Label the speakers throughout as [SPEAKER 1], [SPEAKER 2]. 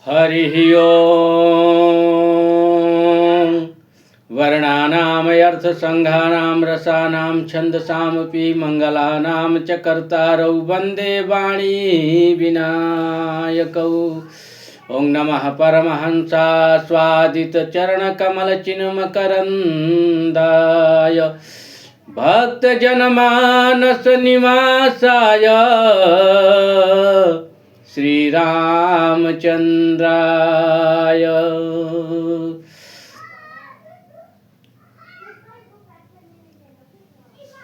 [SPEAKER 1] हरिः ओम्। वर्णानामर्थसङ्घानां रसानां छन्दसामपि मङ्गलानां च कर्तारौ वन्दे वाणी विनायकौ। ॐ नमः परमहंसास्वादितचरणकमलचिन्मकरन्दाय भक्तजनमानसनिवासाय श्रीरामचन्द्राय।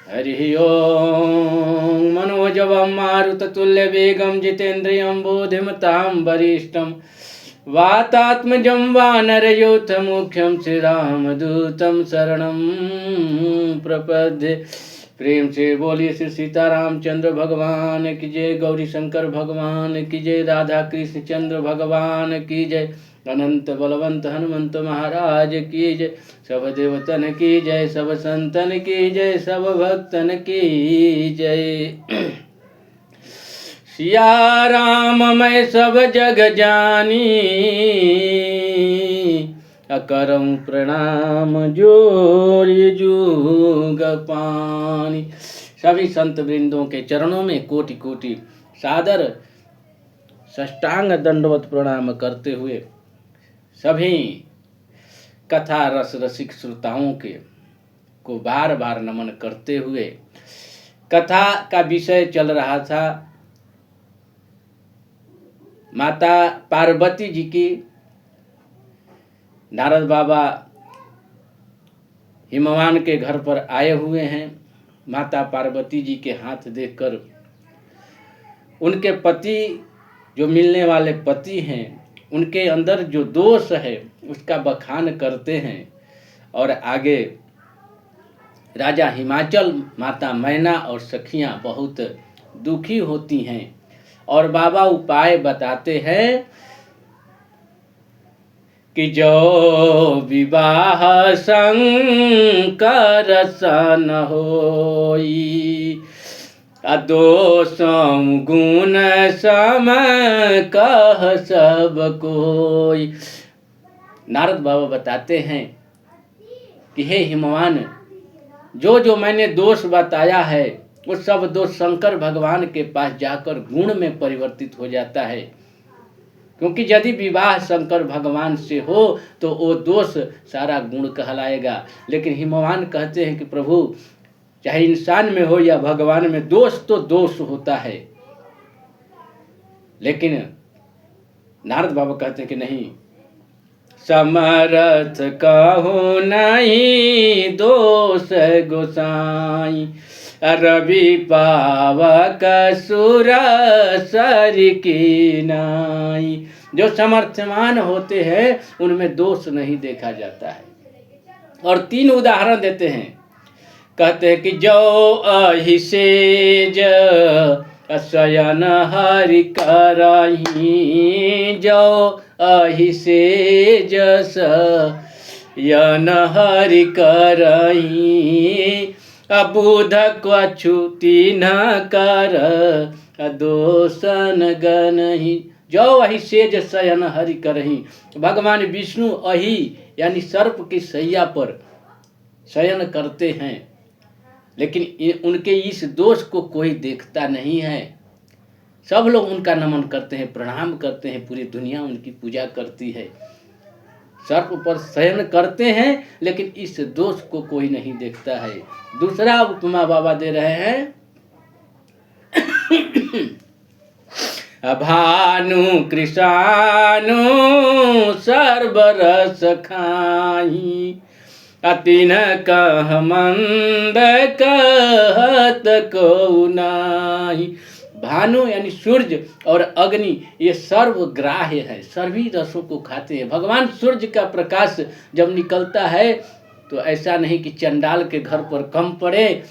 [SPEAKER 1] हरिः ओं। मनोजवं मारुततुल्यवेगं जितेन्द्रियं बोधिमतां वरिष्ठं वातात्मजं वानरयूथमुख्यं श्रीरामदूतं शरणं प्रपद्ये। प्रेम से बोलिए श्री सीतारामचंद्र भगवान की जय, गौरी शंकर भगवान की जय, राधा कृष्ण चंद्र भगवान की जय, अनंत बलवंत हनुमंत महाराज की जय। सब देवतन की जय, सब संतन की जय, सब भक्तन की जय। सिया राम मैं सब जग जानी, अकरम प्रणाम जोरि जुग पानी। सभी संत वृंदों के चरणों में कोटि कोटि सादर साष्टांग दंडवत प्रणाम करते हुए सभी कथा रस रसिक श्रोताओं के को बार बार नमन करते हुए कथा का विषय चल रहा था माता पार्वती जी की। नारद बाबा हिमवान के घर पर आए हुए हैं। माता पार्वती जी के हाथ देखकर उनके पति, जो मिलने वाले पति हैं, उनके अंदर जो दोष है उसका बखान करते हैं। और आगे राजा हिमाचल, माता मैना और सखियां बहुत दुखी होती हैं और बाबा उपाय बताते हैं कि जो विवाह शंकर सन होई, दोषम गुण सम कह सब कोई। नारद बाबा बताते हैं कि हे हिमवान, जो जो मैंने दोष बताया है वो सब दोष शंकर भगवान के पास जाकर गुण में परिवर्तित हो जाता है। क्योंकि यदि विवाह शंकर भगवान से हो तो वो दोष सारा गुण कहलाएगा। लेकिन हिमवान कहते हैं कि प्रभु, चाहे इंसान में हो या भगवान में, दोष तो दोष होता है। लेकिन नारद बाबा कहते हैं कि नहीं, समर्थ कहो नहीं दोष गोसाई, रवि पावक सुर सर की नाई। जो समर्थमान होते हैं उनमें दोष नहीं देखा जाता है। और 3 उदाहरण देते हैं। कहते हैं कि जो अहिसेज शयन हरि करही, जो अहिसेज शयन हरि करही, अबुध क्वछुति न कर दोषन गनहि। जो अहि सेज शयन हरि करही, भगवान विष्णु अहि यानी सर्प की शैया पर शयन करते हैं, लेकिन उनके इस दोष को कोई देखता नहीं है। सब लोग उनका नमन करते हैं, प्रणाम करते हैं, पूरी दुनिया उनकी पूजा करती है। सर्प पर शयन करते हैं लेकिन इस दोष को कोई नहीं देखता है। दूसरा उपमा बाबा दे रहे हैं। भानु कृष्णानु सर्वरस खाई, अतिन कह मंद कहत को नाही। भानु यानी सूर्य और अग्नि ये सर्वग्राह्य है, सभी रसों को खाते हैं। भगवान सूर्य का प्रकाश जब निकलता है तो ऐसा नहीं कि चंडाल के घर पर कम पड़े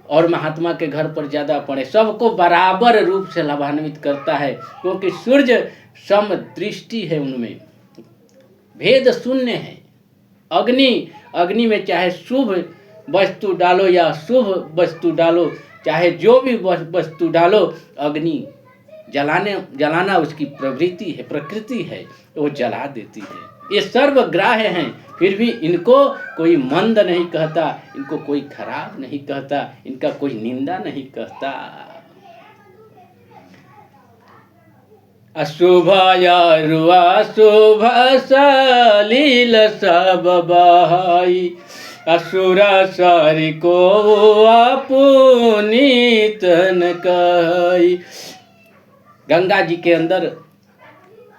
[SPEAKER 1] और महात्मा के घर पर ज़्यादा पड़े, सबको बराबर रूप से लाभान्वित करता है। क्योंकि सूर्य समदृष्टि है, उनमें भेद शून्य है। अग्नि में चाहे शुभ वस्तु डालो या शुभ वस्तु डालो, चाहे जो भी वस्तु डालो, अग्नि जलाना उसकी प्रवृत्ति है, प्रकृति है, वो जला देती है। ये सर्वग्राह्य हैं, फिर भी इनको कोई मंद नहीं कहता, इनको कोई खराब नहीं कहता, इनका कोई निंदा नहीं कहता। अशुभ अशुभ सलील सब बहाई, असुर सरी को अपुनीत न कही। गंगा जी के अंदर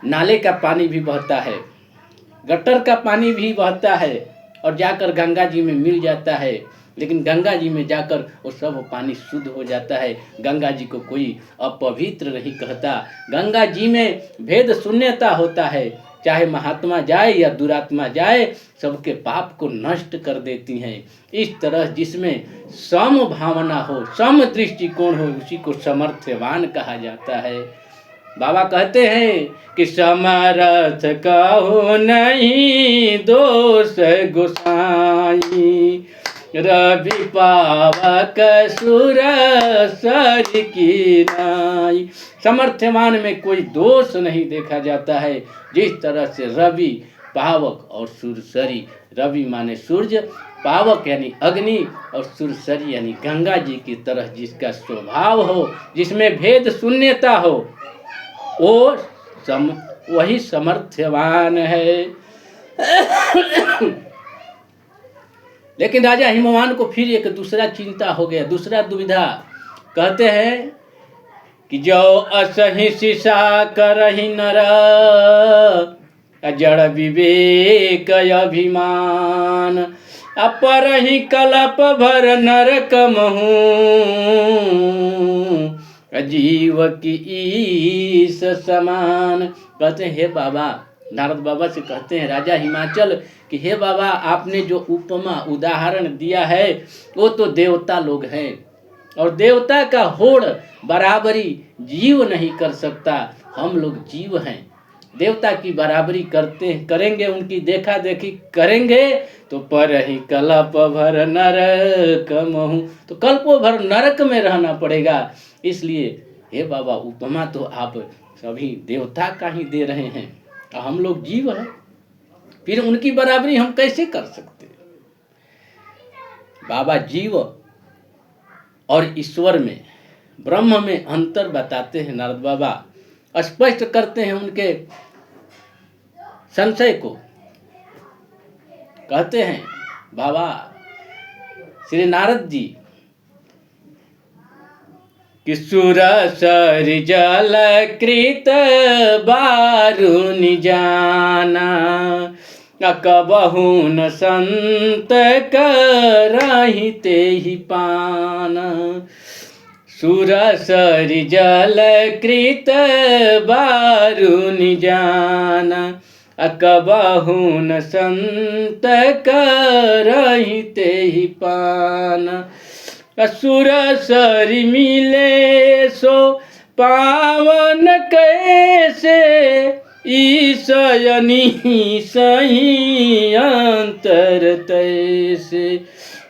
[SPEAKER 1] नाले का पानी भी बहता है, गटर का पानी भी बहता है और जाकर गंगा जी में मिल जाता है, लेकिन गंगा जी में जाकर वो सब पानी शुद्ध हो जाता है। गंगा जी को कोई अपवित्र नहीं कहता। गंगा जी में भेद शून्यता होता है, चाहे महात्मा जाए या दुरात्मा जाए, सबके पाप को नष्ट कर देती हैं। इस तरह जिसमें सम भावना हो, सम दृष्टिकोण हो, उसी को समर्थवान कहा जाता है। बाबा कहते हैं कि समर्थ कहो नहीं दोष गोसाई, रवि पावक सुर सर की नाई। समर्थवान में कोई दोष नहीं देखा जाता है। जिस तरह से रवि पावक और सुरसरी, रवि माने सूर्य, पावक यानी अग्नि और सुरसरी यानी गंगा जी की तरह जिसका स्वभाव हो, जिसमें भेद शून्यता हो, वो वही समर्थवान है। लेकिन राजा हिमवान को फिर एक दूसरा चिंता हो गया, दूसरा दुविधा। कहते हैं कि जो असहि सिसा करहि नर, जड़ विवेक अभिमान, अपरहि कलप भर नरक महू, जीव की ईस समान। कहते हैं हे बाबा, नारद बाबा से कहते हैं राजा हिमाचल कि हे बाबा, आपने जो उपमा उदाहरण दिया है वो तो देवता लोग हैं, और देवता का होड़ बराबरी जीव नहीं कर सकता। हम लोग जीव हैं, देवता की बराबरी करेंगे, उनकी देखा देखी करेंगे तो पर ही कल्प भर नरक महू, तो कल्पों भर नरक में रहना पड़ेगा। इसलिए हे बाबा, उपमा तो आप सभी देवता का ही दे रहे हैं, हम लोग जीव हैं, फिर उनकी बराबरी हम कैसे कर सकते। बाबा जीव और ईश्वर में, ब्रह्म में अंतर बताते हैं। नारद बाबा स्पष्ट करते हैं उनके संशय को। कहते हैं बाबा श्री नारद जी कि सुर सर जल कृत बारुनि जाना, कबहु न संत करहि तेहि पाना। सुर सर जल कृत बारुनि जाना, कबहु न संत करहि तेहि पाना। असुर सरि मिले सो पावन कैसे, ईशयनी सही अंतर तैसे,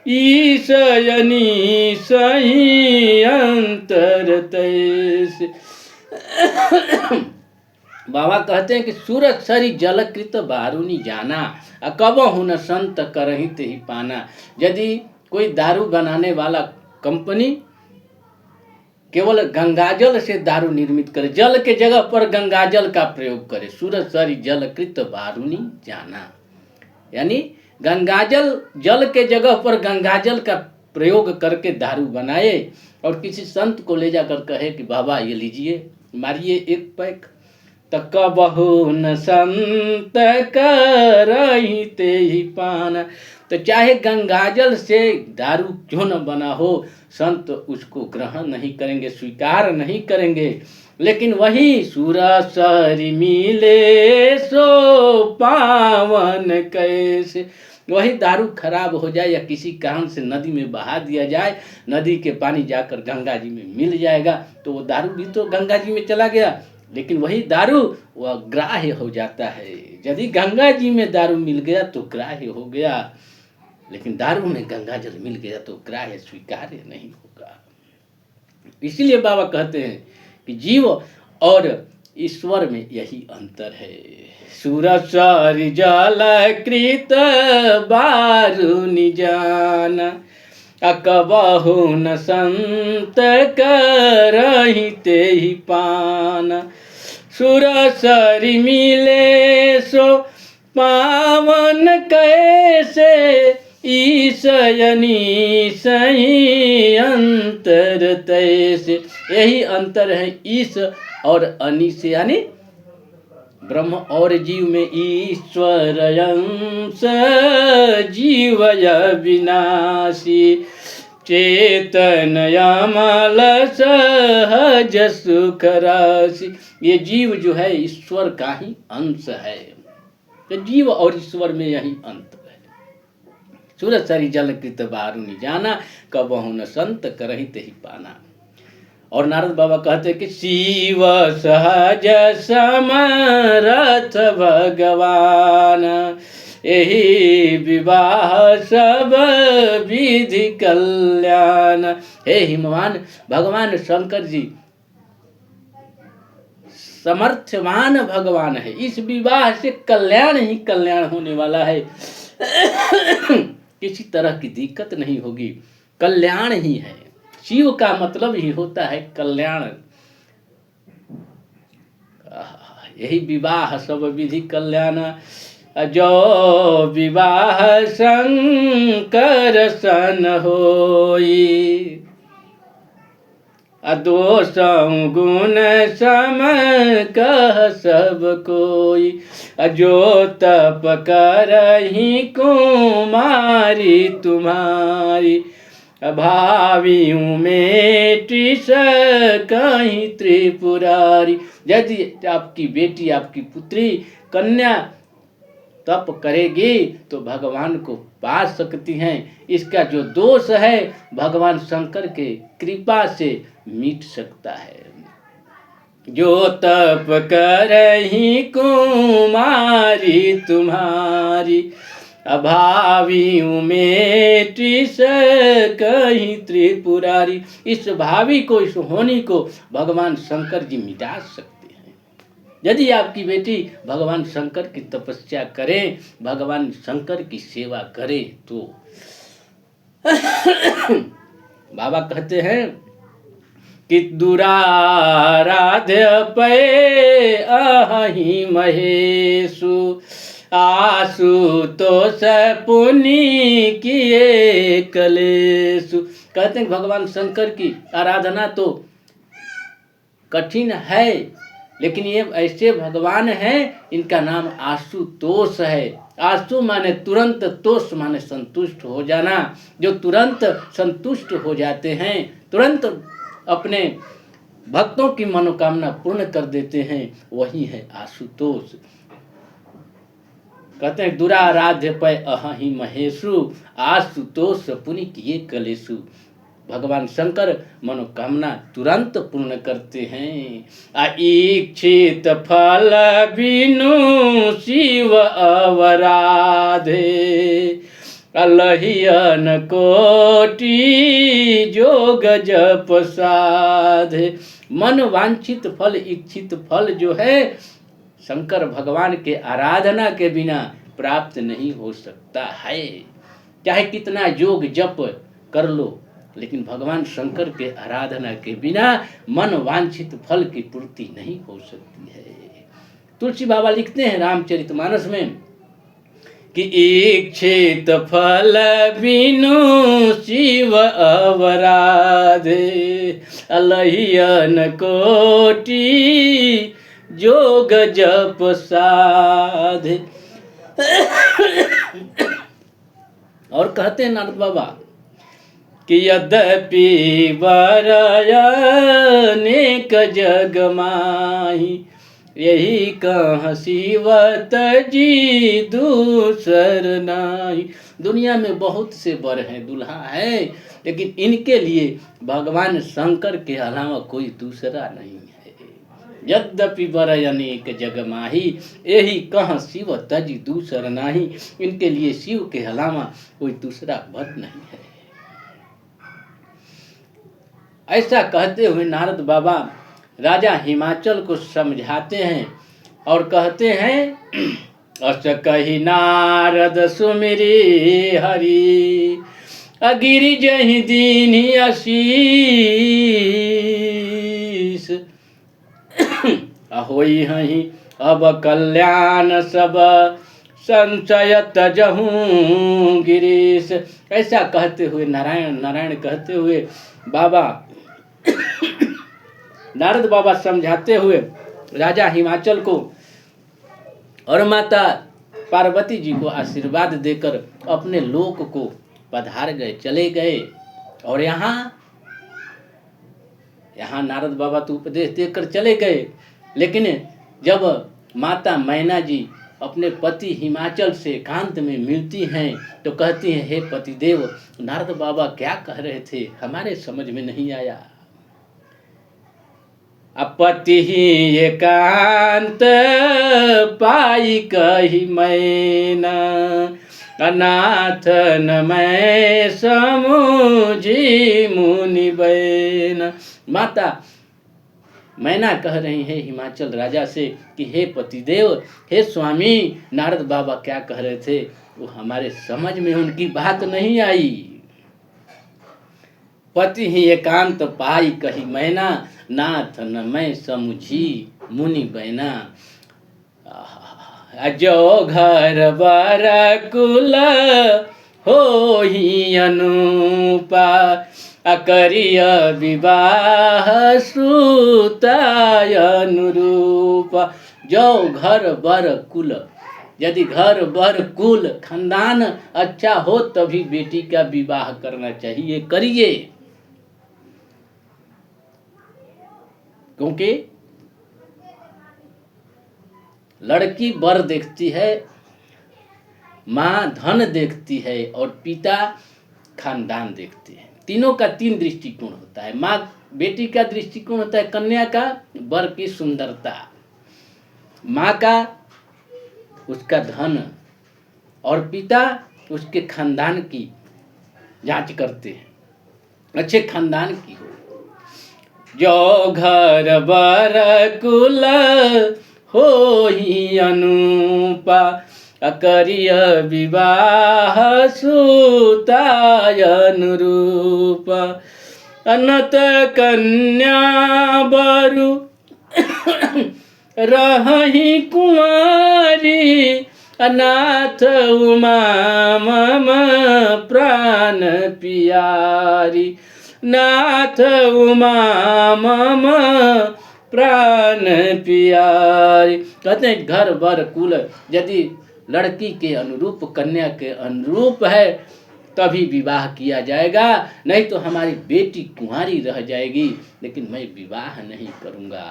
[SPEAKER 1] ईशयनी सही अंतर तैसे। बाबा कहते हैं कि सूरज सरी जलकृत बारुनि जाना, कबहु न संत करहि तेहि पाना। यदि कोई दारू बनाने वाला कंपनी केवल गंगाजल से दारू निर्मित करे, जल के जगह पर गंगाजल का प्रयोग करे, सूरज सरी जलकृत बारुनि जाना, यानी गंगाजल, जल के जगह पर गंगाजल का प्रयोग करके दारू बनाए और किसी संत को ले जाकर कहे कि बाबा ये लीजिए, मारिए एक पैक, तक कबहु न संत करहि तेहि पाना। तो चाहे गंगाजल से दारू क्यों न बना हो, संत उसको ग्रहण नहीं करेंगे, स्वीकार नहीं करेंगे। लेकिन वही सुर सरि मिले सो पावन कैसे, वही दारू खराब हो जाए या किसी कारण से नदी में बहा दिया जाए, नदी के पानी जाकर गंगा जी में मिल जाएगा तो वो दारू भी तो गंगा जी में चला गया, लेकिन वही दारू वह ग्राह्य हो जाता है। यदि गंगा जी में दारू मिल गया तो ग्राह्य हो गया, लेकिन दारू में गंगा जल मिल गया तो ग्राह्य स्वीकार्य नहीं होगा। इसीलिए बाबा कहते हैं कि जीव और ईश्वर में यही अंतर है। सुरसरि जल कृत बारु निजान, अकबहु न संत करहि तेहि पान। सुरसरि मिले सो पावन कैसे, ईशयनी सही अंतर तैसे। यही अंतर है ईश और अनी से, यानी ब्रह्म और जीव में। ईश्वर अंश जीवय विनाशी, चेतन अमल सहज सुख राशि। ये जीव जो है ईश्वर का ही अंश है। तो जीव और ईश्वर में यही अंतर है। सुरसरि जल कृत बारु निजाना, कबहु न संत करहि तेहि पाना। और नारद बाबा कहते कि शिव सहज समरथ भगवान, यही विवाह सब विधि कल्याण। हे हिमवान, भगवान शंकर जी समर्थवान भगवान है। इस विवाह से कल्याण ही कल्याण होने वाला है। किसी तरह की दिक्कत नहीं होगी, कल्याण ही है। शिव का मतलब ही होता है कल्याण। यही विवाह सब विधि कल्याण, जो विवाह शंकर सन होई, दोष गुण सम कह सब कोई, जो तप करहि कुमारी तुम्हारी, भावियों में टिस कहीं त्रिपुरारी। यदि आपकी बेटी, आपकी पुत्री, कन्या तप करेगी तो भगवान को पा सकती हैं। इसका जो दोष है भगवान शंकर के कृपा से मिट सकता है। जो तप करहि कुमारी तुम्हारी, अभावियों में टिस कहीं त्रिपुरारी। इस भावी को, इस होनी को भगवान शंकर जी मिटा सकते हैं। यदि आपकी बेटी भगवान शंकर की तपस्या करे, भगवान शंकर की सेवा करे तो बाबा कहते हैं कि दुराराध्य पै अहि महेशु, आशुतोष पुनि किए कलेशु। कहते हैं भगवान शंकर की आराधना तो कठिन है, लेकिन ये ऐसे भगवान हैं, इनका नाम आशुतोष है। आशु माने तुरंत, तोष माने संतुष्ट हो जाना। जो तुरंत संतुष्ट हो जाते हैं, तुरंत अपने भक्तों की मनोकामना पूर्ण कर देते हैं, वही है आशुतोष। कहते हैं दुराराध्य पै अहि महेशु, आशुतोष पुनि किए कलेशु। भगवान शंकर मनोकामना तुरंत पूर्ण करते हैं। इच्छित फल बिनु शिव अवराधे, अलहियन कोटि जोग जप साधे। मन वांछित फल, इच्छित फल जो है शंकर भगवान के आराधना के बिना प्राप्त नहीं हो सकता है। चाहे कितना योग जप कर लो, लेकिन भगवान शंकर के आराधना के बिना मन वांछित फल की पूर्ति नहीं हो सकती है। तुलसी बाबा लिखते हैं रामचरितमानस में कि इच्छित फल बिनु शिव अवराधे, अलहियन कोटि जोग जप साधे। और कहते हैं नारद बाबा कि यद्यपि वरय अनेक जग माही, यही कह शिव तजी दूसर नाही। दुनिया में बहुत से वर हैं, दुल्हा है, लेकिन इनके लिए भगवान शंकर के अलावा कोई दूसरा नहीं है। यद्यपि वरय अनेक जग माही, यही कह शिव तजी दूसर नाही। इनके लिए शिव के अलावा कोई दूसरा वर नहीं है। ऐसा कहते हुए नारद बाबा राजा हिमाचल को समझाते हैं और कहते हैं अस कही नारद सुमिरी हरि अगिरि जहि दीन्हि आशीष होई हहीं अब कल्याण सब संचय तजहूँ गिरीश। ऐसा कहते हुए नारायण नारायण कहते हुए बाबा नारद बाबा समझाते हुए राजा हिमाचल को और माता पार्वती जी को आशीर्वाद देकर अपने लोक को पधार गए, चले गए। और यहाँ नारद बाबा तो उपदेश देकर चले गए, लेकिन जब माता मैना जी अपने पति हिमाचल से एकांत में मिलती हैं तो कहती हैं, हे पतिदेव, नारद बाबा क्या कह रहे थे, हमारे समझ में नहीं आया। अपति ही एकांत पाई कही मैना अनाथ न मैं समझी मुनि बैना। माता मैना कह रही है हिमाचल राजा से कि हे पतिदेव, हे स्वामी, नारद बाबा क्या कह रहे थे वो हमारे समझ में उनकी बात नहीं आई। पति ही एकांत पाई कही मैना नाथ न मैं समझी मुनि बैना। जो घर बर कुल हो ही अनुपा अकरिय विवाह श्रुताय अनुरूप। जो घर बर कुल, यदि घर बर कुल खानदान अच्छा हो तभी बेटी का विवाह करना चाहिए, करिए। क्योंकि लड़की वर देखती है, माँ धन देखती है और पिता खानदान देखते हैं। तीनों का तीन दृष्टिकोण होता है। माँ बेटी का दृष्टिकोण होता है कन्या का, वर की सुंदरता, माँ का उसका धन और पिता उसके खानदान की जांच करते हैं, अच्छे खानदान की हो। जो घर बर कुल हो ही अनुपा अकरिय विवाह सुताय अनुरूप। अनत कन्या बरु रही कुंवारी अनाथ उमा मम प्राण पियारी। नाथ उमा मम प्राण पियारी। कहते हैं घर बर कुल यदि लड़की के अनुरूप, कन्या के अनुरूप है तभी विवाह किया जाएगा, नहीं तो हमारी बेटी कुंवारी रह जाएगी। लेकिन मैं विवाह नहीं करूँगा,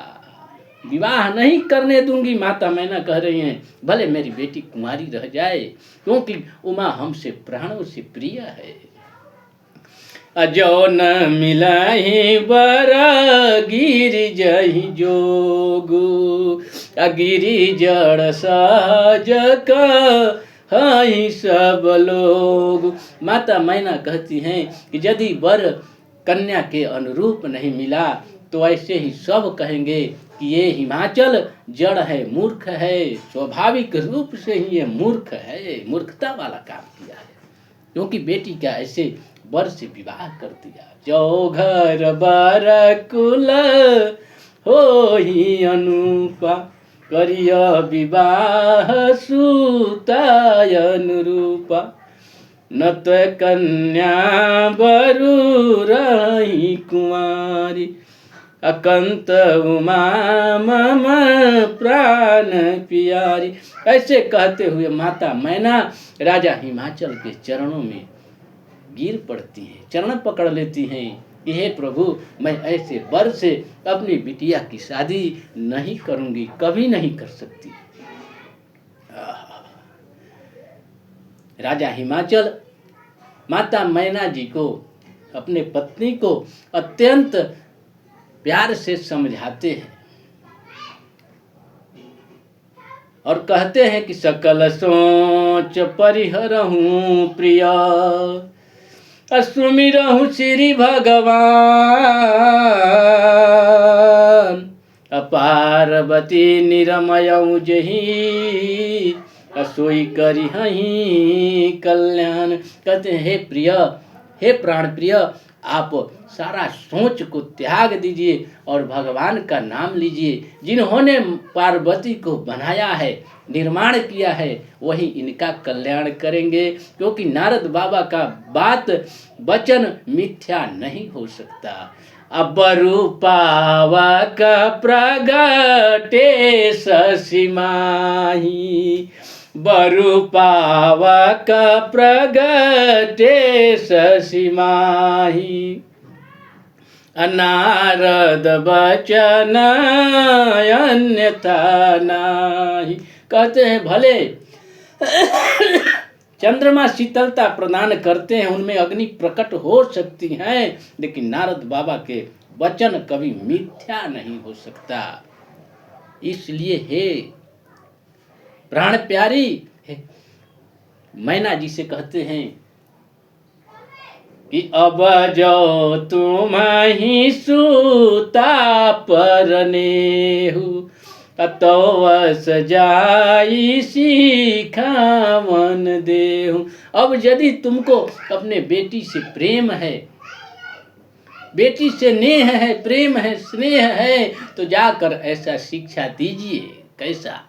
[SPEAKER 1] विवाह नहीं करने दूंगी। माता मैना कह रही हैं, भले मेरी बेटी कुंवारी रह जाए, क्योंकि उमा हमसे प्राणों से प्रिय है। अजो न मिलाही बर गिरि जहि जोगु अगिरि जड़ सहज कहि सब लोग। माता मैना कहती हैं कि यदि वर कन्या के अनुरूप नहीं मिला तो ऐसे ही सब कहेंगे कि ये हिमाचल जड़ है, मूर्ख है, स्वाभाविक रूप से ही ये मूर्ख है, मूर्खता वाला काम किया है, क्योंकि बेटी का ऐसे वर से विवाह कर दिया। जो घर बर कुल हो ही अनुपा करिय विवाह सुताय अनुरूपा। नत कन्या बरु रही कुंवारी अकंत उमा मम प्राण पियारी। ऐसे कहते हुए माता मैना राजा हिमाचल के चरणों में गिर पड़ती हैं, चरण पकड़ लेती हैं कि हे प्रभु, मैं ऐसे वर से अपनी बिटिया की शादी नहीं करूंगी, कभी नहीं कर सकती। राजा हिमाचल माता मैना जी को, अपने पत्नी को अत्यंत प्यार से समझाते हैं और कहते हैं कि सकल सोच परिहरहूँ प्रिया सुमिरहूँ श्री भगवान। अपार्वती निरमयऊ जही असोई करी हही कल्याण। कहते हैं हे प्रिय, हे प्राण प्रिय, आप सारा सोच को त्याग दीजिए और भगवान का नाम लीजिए। जिन्होंने पार्वती को बनाया है, निर्माण किया है, वही इनका कल्याण करेंगे, क्योंकि नारद बाबा का बात वचन मिथ्या नहीं हो सकता। अब रूपावक प्रगटे शशि माही, बरूपावक प्रगटे शशि माही। नारद बचन अन्यथा नाही। कहते हैं भले चंद्रमा शीतलता प्रदान करते हैं, उनमें अग्नि प्रकट हो सकती है, लेकिन नारद बाबा के वचन कभी मिथ्या नहीं हो सकता। इसलिए हे प्राण प्यारी, मैना जी से कहते हैं कि अब जो तुम ही सूता परनेहु, तो वस जाई सीखावन देहु। अब यदि तुमको अपने बेटी से प्रेम है, बेटी से नेह है, प्रेम है, स्नेह है, तो जाकर ऐसा शिक्षा दीजिए। कैसा?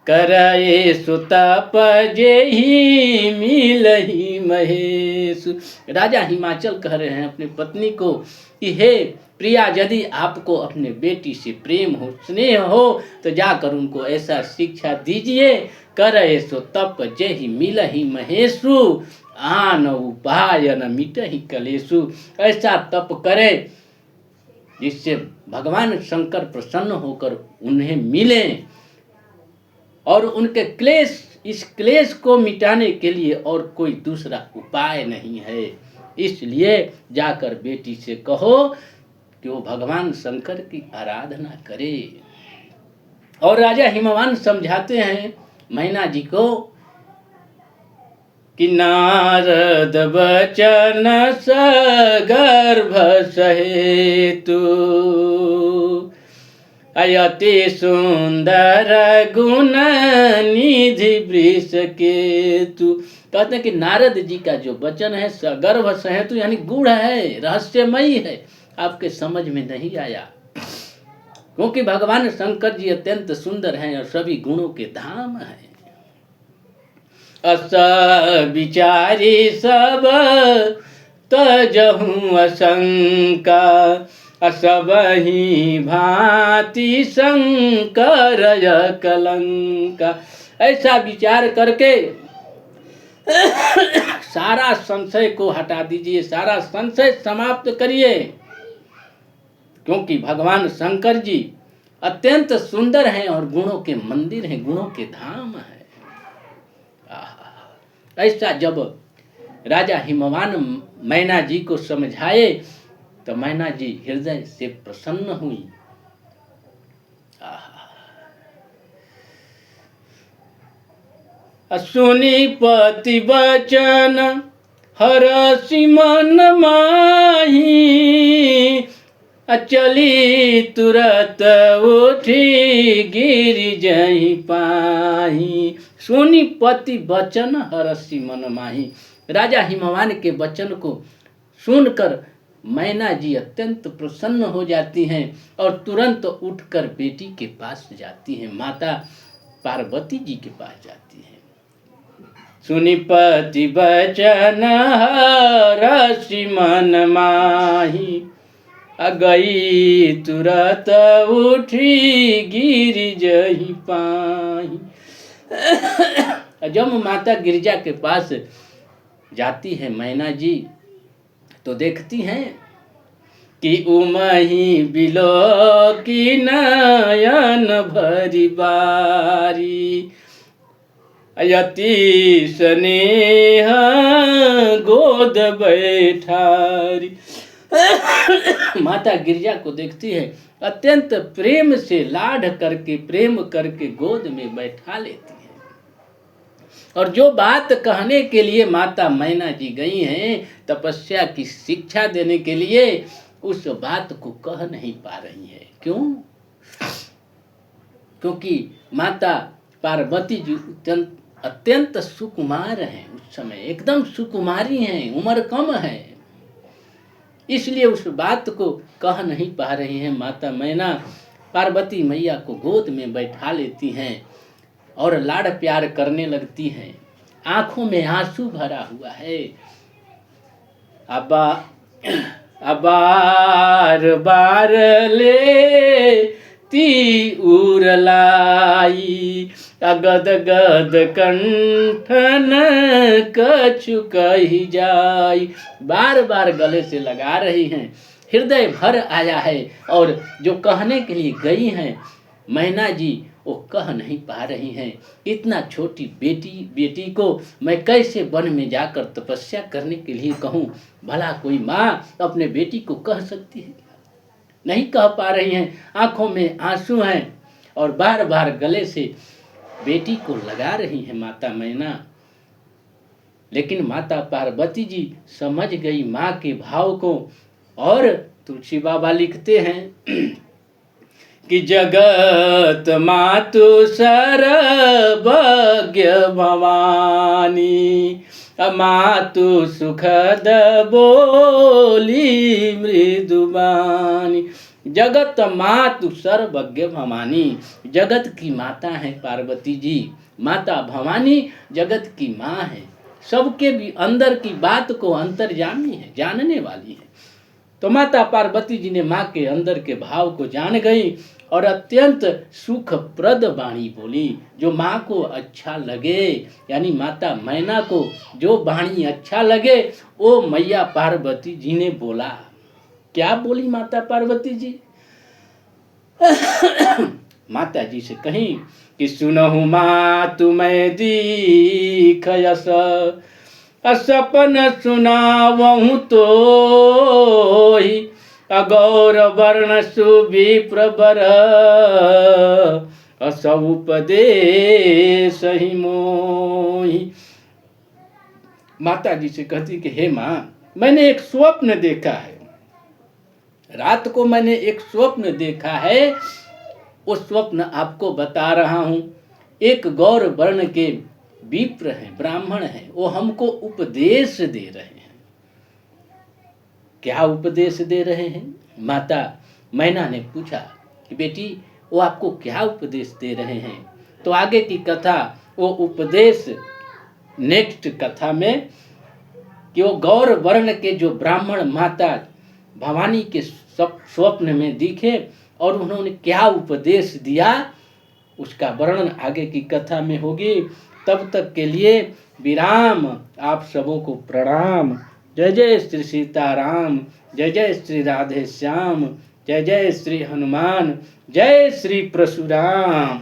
[SPEAKER 1] करए सुतप जेहि मिलहि महेश। राजा हिमाचल कह रहे हैं अपनी पत्नी को कि हे प्रिया, यदि आपको अपने बेटी से प्रेम हो, स्नेह हो, तो जाकर उनको ऐसा शिक्षा दीजिए। करए सो तप जेहि मिलहि महेशु, आन उपाय न मिटहि कलेशु। ऐसा तप करें जिससे भगवान शंकर प्रसन्न होकर उन्हें मिलें, और उनके क्लेश, इस क्लेश को मिटाने के लिए और कोई दूसरा उपाय नहीं है। इसलिए जाकर बेटी से कहो कि वो भगवान शंकर की आराधना करे। और राजा हिमवान समझाते हैं मैना जी को कि नारद बचन सगर्भ सहेतु, अयति सुंदर गुण निधि वृष केतु। कहते हैं कि नारद जी का जो वचन है सगर्भ सहेतु, यानी गूढ़ है, रहस्यमयी है, आपके समझ में नहीं आया, क्योंकि भगवान शंकर जी अत्यंत सुंदर हैं और सभी गुणों के धाम हैं। अस विचारी सब तजहु असंका, असबहि भांति शंकर कलंका। ऐसा विचार करके सारा संशय को हटा दीजिए, सारा संशय समाप्त करिए, क्योंकि भगवान शंकर जी अत्यंत सुंदर हैं और गुणों के मंदिर हैं, गुणों के धाम हैं। ऐसा जब राजा हिमवान मैना जी को समझाए तो मैना जी हृदय से प्रसन्न हुई। सुनी पति वचन हरषि मन माही, चली तुरत उठी गिर जहि पाही। सुनी पति वचन हरषि मन माही। राजा हिमवान के वचन को सुनकर मैना जी अत्यंत प्रसन्न हो जाती हैं और तुरंत उठकर बेटी के पास जाती हैं, माता पार्वती जी के पास जाती हैं। सुनि पति वचन हरषि मन माही, गई तुरत उठी गिर जहि पाही। जब माता गिरिजा के पास जाती है मैना जी तो देखती हैं कि उमही बिलो की नयन भरी बारी, अयति स्नेह गोद बैठारी। माता गिरिजा को देखती है, अत्यंत प्रेम से लाड करके, प्रेम करके गोद में बैठा लेती है। और जो बात कहने के लिए माता मैना जी गई हैं, तपस्या की शिक्षा देने के लिए, उस बात को कह नहीं पा रही है। क्यों? क्योंकि माता पार्वती जी अत्यंत सुकुमार हैं, उस समय एकदम सुकुमारी हैं, उम्र कम है, इसलिए उस बात को कह नहीं पा रही हैं। माता मैना पार्वती मैया को गोद में बैठा लेती हैं और लाड़ प्यार करने लगती हैं। आंखों में आंसू भरा हुआ है। अबार बार ले ती उरलाई, अगद गद कंठन कछु कही जाई। बार बार गले से लगा रही हैं, हृदय भर आया है और जो कहने के लिए गई हैं मैना जी वो कह नहीं पा रही हैं। इतना छोटी बेटी को मैं कैसे वन में जाकर तपस्या करने के लिए कहूँ? भला कोई माँ अपने बेटी को कह सकती है? नहीं कह पा रही हैं, आंखों में आंसू हैं और बार बार गले से बेटी को लगा रही हैं माता मैना। लेकिन माता पार्वती जी समझ गई माँ के भाव को और तुलसी बाबा लिखते हैं कि जगत मातु सर्वज्ञ भवानी, मातु सुखद बोली मृदुबानी। जगत मातु सर्वज्ञ भवानी, जगत की माता है पार्वती जी। माता भवानी जगत की माँ है, सबके भी अंदर की बात को अंतर्यामी है, जानने वाली है। तो माता पार्वती जी ने माँ के अंदर के भाव को जान गई और अत्यंत सुखप्रद वाणी बोली, जो माँ को अच्छा लगे, यानी माता मैना को जो वाणी अच्छा लगे वो मैया पार्वती जी ने बोला। क्या बोली माता पार्वती जी? माता जी से कहीं कि सुनहु माँ तुम्हें दीख यस, सपन सुनावहु तो ही, अगौर वर्ण सुविप्रवर असउपदेश ही मोहि। माता जी से कहती कि हे माँ, मैंने एक स्वप्न देखा है, रात को मैंने एक स्वप्न देखा है, वो स्वप्न आपको बता रहा हूँ। एक गौर वर्ण के विप्र हैं, ब्राह्मण हैं, वो हमको उपदेश दे रहे हैं। क्या उपदेश दे रहे हैं? माता मैना ने पूछा कि बेटी वो आपको क्या उपदेश दे रहे हैं? तो आगे की कथा, वो उपदेश नेक्स्ट कथा में, कि वो गौर वर्ण के जो ब्राह्मण माता भवानी के स्वप्न में दिखे और उन्होंने क्या उपदेश दिया, उसका वर्णन आगे की कथा में होगी। तब तक के लिए विराम। आप सबों को प्रणाम। जय जय श्री सीताराम, जय जय श्री राधे श्याम, जय जय श्री हनुमान, जय श्री परशुराम।